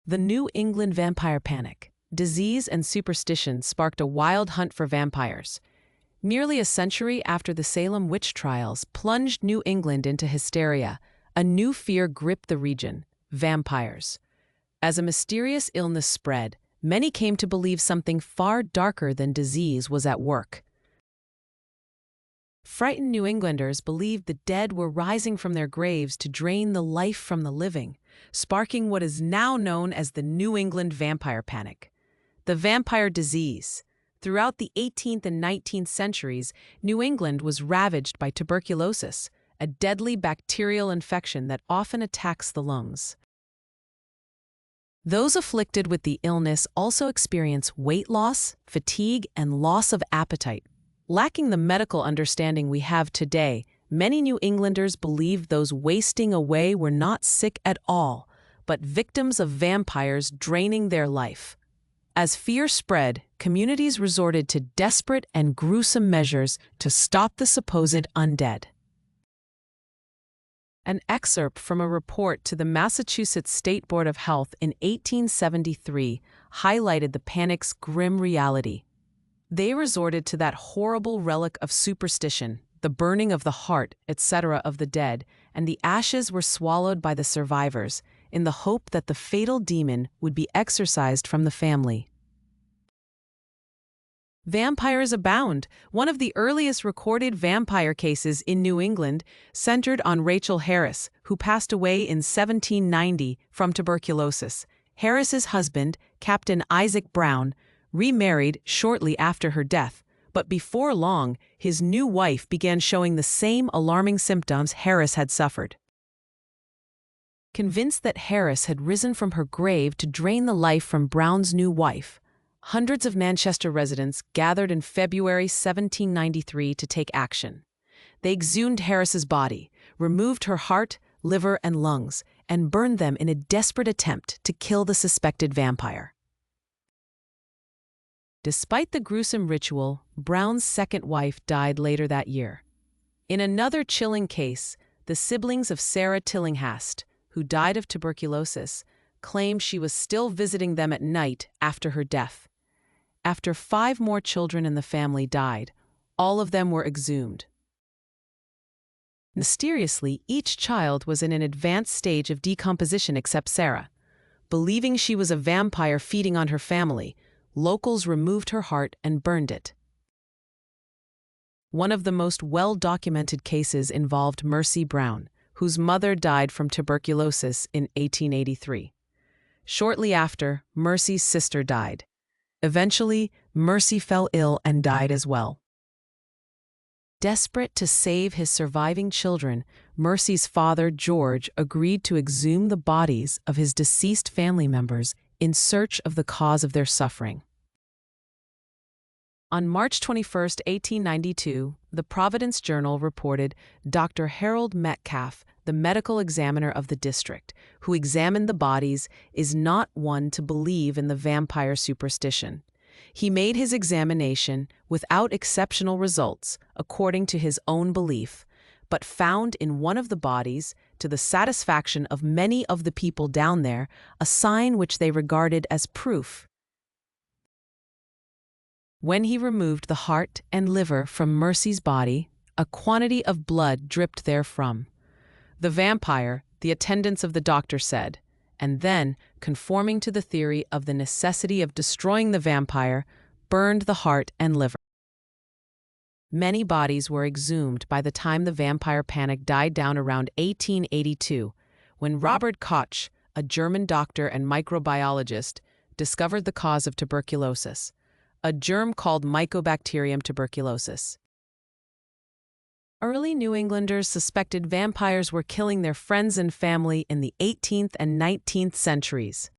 The New England vampire panic. Disease and superstition sparked a wild hunt for vampires. Nearly a century after the Salem witch trials plunged New England into hysteria, a new fear gripped the region: vampires. As a mysterious illness spread, many came to believe something far darker than disease was at work. Frightened New Englanders believed the dead were rising from their graves to drain the life from the living, sparking what is now known as the New England vampire panic. The vampire disease. Throughout the 18th and 19th centuries, New England was ravaged by tuberculosis, a deadly bacterial infection that often attacks the lungs. Those afflicted with the illness also experience weight loss, fatigue, and loss of appetite. Lacking the medical understanding we have today, many New Englanders believed those wasting away were not sick at all, but victims of vampires draining their life. As fear spread, communities resorted to desperate and gruesome measures to stop the supposed undead. An excerpt from a report to the Massachusetts State Board of Health in 1873 highlighted the panic's grim reality. They resorted to that horrible relic of superstition, the burning of the heart, etc. of the dead, and the ashes were swallowed by the survivors, in the hope that the fatal demon would be exorcised from the family. Vampires abound. One of the earliest recorded vampire cases in New England centered on Rachel Harris, who passed away in 1790 from tuberculosis. Harris's husband, Captain Isaac Brown, remarried shortly after her death, but before long, his new wife began showing the same alarming symptoms Harris had suffered. Convinced that Harris had risen from her grave to drain the life from Brown's new wife, hundreds of Manchester residents gathered in February 1793 to take action. They exhumed Harris's body, removed her heart, liver, and lungs, and burned them in a desperate attempt to kill the suspected vampire. Despite the gruesome ritual, Brown's second wife died later that year. In another chilling case, the siblings of Sarah Tillinghast, who died of tuberculosis, claimed she was still visiting them at night after her death. After 5 more children in the family died, all of them were exhumed. Mysteriously, each child was in an advanced stage of decomposition except Sarah. Believing she was a vampire feeding on her family, locals removed her heart and burned it. One of the most well-documented cases involved Mercy Brown, whose mother died from tuberculosis in 1883. Shortly after, Mercy's sister died. Eventually, Mercy fell ill and died as well. Desperate to save his surviving children, Mercy's father, George, agreed to exhume the bodies of his deceased family members in search of the cause of their suffering. On March 21, 1892, the Providence Journal reported Dr. Harold Metcalf, the medical examiner of the district, who examined the bodies, is not one to believe in the vampire superstition. He made his examination without exceptional results, according to his own belief, but found in one of the bodies, to the satisfaction of many of the people down there, a sign which they regarded as proof. When he removed the heart and liver from Mercy's body, a quantity of blood dripped therefrom. The vampire, the attendants of the doctor said, and then, conforming to the theory of the necessity of destroying the vampire, burned the heart and liver. Many bodies were exhumed by the time the vampire panic died down around 1882, when Robert Koch, a German doctor and microbiologist, discovered the cause of tuberculosis, a germ called Mycobacterium tuberculosis. Early New Englanders suspected vampires were killing their friends and family in the 18th and 19th centuries.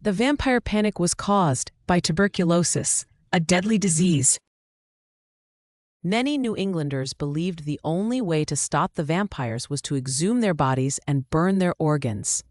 The vampire panic was caused by tuberculosis, a deadly disease. Many New Englanders believed the only way to stop the vampires was to exhume their bodies and burn their organs.